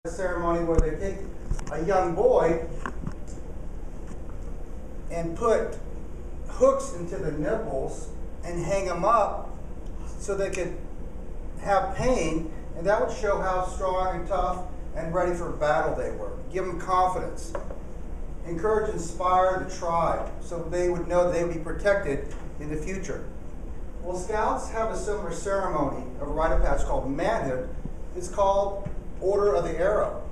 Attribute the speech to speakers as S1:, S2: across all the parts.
S1: A ceremony where they take a young boy and put hooks into the nipples and hang them up so they could have pain, and that would show how strong and tough and ready for battle they were. Give them confidence. Encourage and inspire the tribe so they would know they would be protected in the future. Well, Scouts have a similar ceremony, a rite of passage called manhood. It's called Order of the Arrow.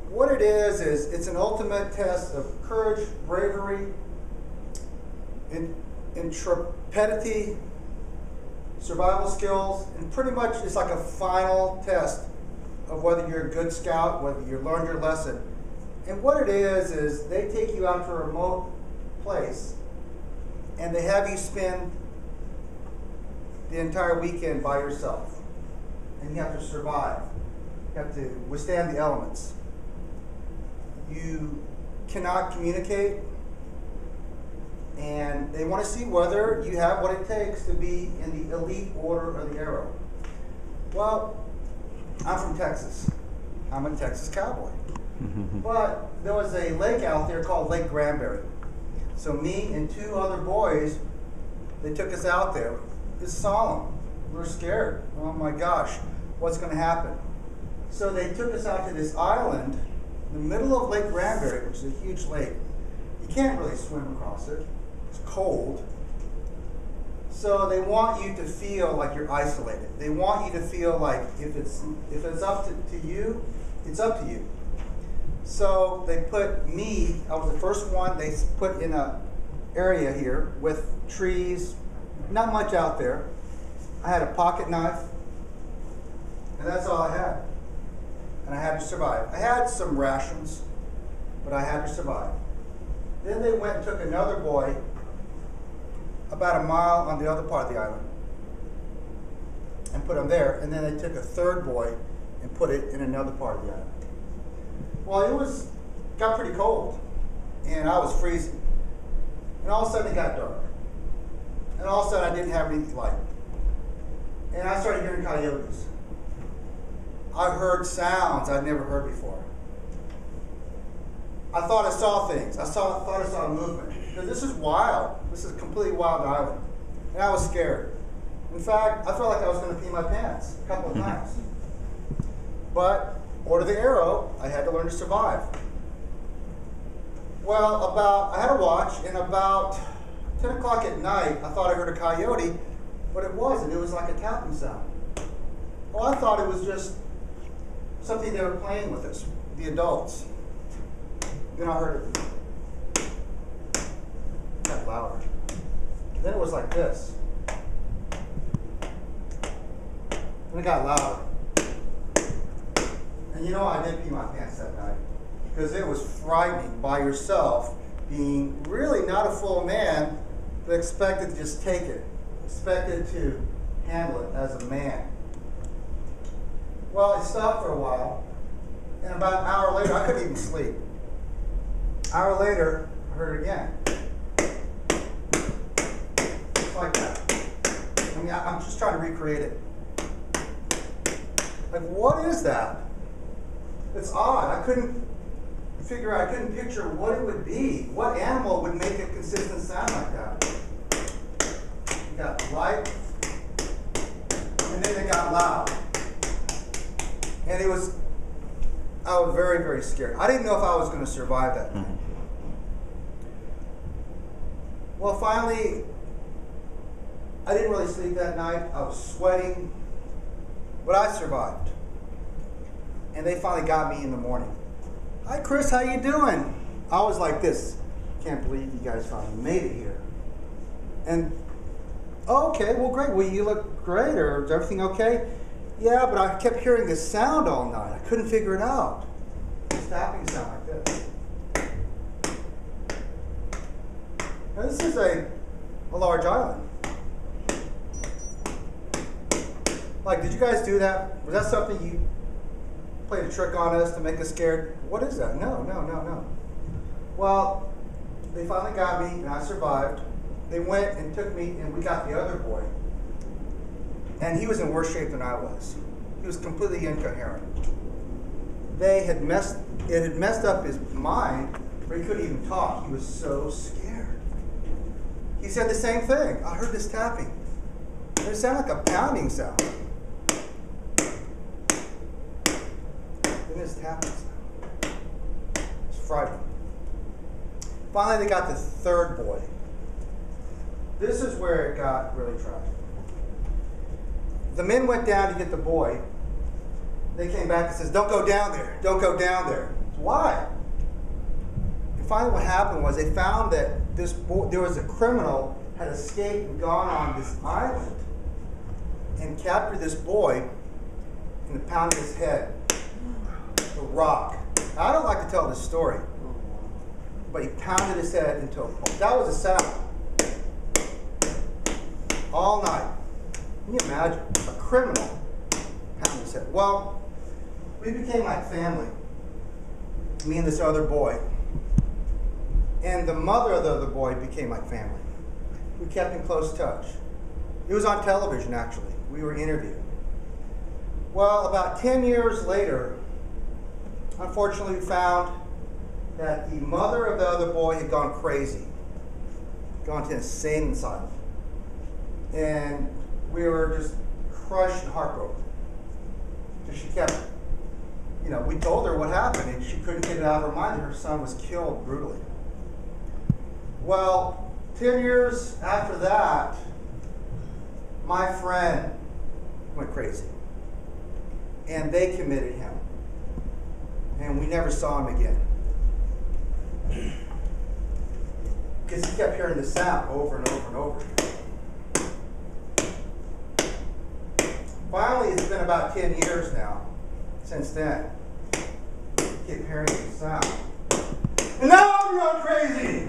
S1: What it is it's an ultimate test of courage, bravery, intrepidity, survival skills, and pretty much it's like a final test of whether you're a good scout, whether you learned your lesson. And what it is they take you out to a remote place and they have you spend the entire weekend by yourself. And you have to survive. You have to withstand the elements. You cannot communicate, and they want to see whether you have what it takes to be in the elite order of the arrow. Well, I'm from Texas. I'm a Texas cowboy. But there was a lake out there called Lake Granbury. So me and two other boys, they took us out there. It's solemn. We're scared. Oh my gosh, what's going to happen? So they took us out to this island in the middle of Lake Granbury, which is a huge lake. You can't really swim across it. It's cold. So they want you to feel like you're isolated. They want you to feel like if it's up to you, it's up to you. So they put me, I was the first one, they put in an area here with trees, not much out there. I had a pocket knife, and that's all I had. And I had to survive. I had some rations, but I had to survive. Then they went and took another boy about a mile on the other part of the island and put him there. And then they took a third boy and put it in another part of the island. Well, got pretty cold, and I was freezing. And all of a sudden it got dark. And all of a sudden I didn't have any light. And I started hearing coyotes. I heard sounds I'd never heard before. I thought I saw things. I thought I saw movement. Because this is wild. This is a completely wild island. And I was scared. In fact, I felt like I was going to pee my pants a couple of times. But, order the arrow, I had to learn to survive. Well, I had a watch, and about 10 o'clock at night, I thought I heard a coyote, but it wasn't. It was like a tapping sound. Well, I thought it was just something they were playing with us, the adults. Then I heard it got louder. Then it was like this. Then it got louder. And you know, I did pee my pants that night because it was frightening by yourself, being really not a full man, but expected to just take it, expected to handle it as a man. Well, it stopped for a while, and about an hour later, I couldn't even sleep. An hour later, I heard it again. Just like that. I mean, I'm just trying to recreate it. Like, what is that? It's odd. I couldn't picture what it would be. What animal would make a consistent sound like that? It got light, and then it got loud. And I was very, very scared. I didn't know if I was going to survive that night. Well, finally, I didn't really sleep that night. I was sweating, but I survived. And they finally got me in the morning. Hi, Kris, how you doing? I was like this. Can't believe you guys finally made it here. And, oh, okay, well, great. Well, you look great, or is everything okay? Yeah, but I kept hearing this sound all night. I couldn't figure it out. This tapping sound like this. Now, this is a large island. Like, did you guys do that? Was that something you played a trick on us to make us scared? What is that? No. Well, they finally got me, and I survived. They went and took me, and we got the other boy. And he was in worse shape than I was. He was completely incoherent. it had messed up his mind, where he couldn't even talk. He was so scared. He said the same thing. I heard this tapping. It sounded like a pounding sound. Then this tapping sound. It's frightening. Finally, they got the third boy. This is where it got really tragic. The men went down to get the boy. They came back and says, "Don't go down there. Don't go down there." Why? And finally what happened was they found that this boy, there was a criminal had escaped and gone on this island and captured this boy and pounded his head with a rock. I don't like to tell this story, but he pounded his head into a pulp. That was a sound. All night. Can you imagine? A criminal pounding his head. Well, we became like family. Me and this other boy. And the mother of the other boy became like family. We kept in close touch. It was on television, actually. We were interviewed. Well, about 10 years later, unfortunately, we found that the mother of the other boy had gone crazy, gone to an insane asylum. And we were just crushed and heartbroken. So she kept, we told her what happened, and she couldn't get it out of her mind that her son was killed brutally. Well, 10 years after that, my friend went crazy. And they committed him. And we never saw him again. Because he kept hearing the sound over and over and over. Finally, it's been about 10 years now since then. I keep hearing the sound. And now I'm going crazy!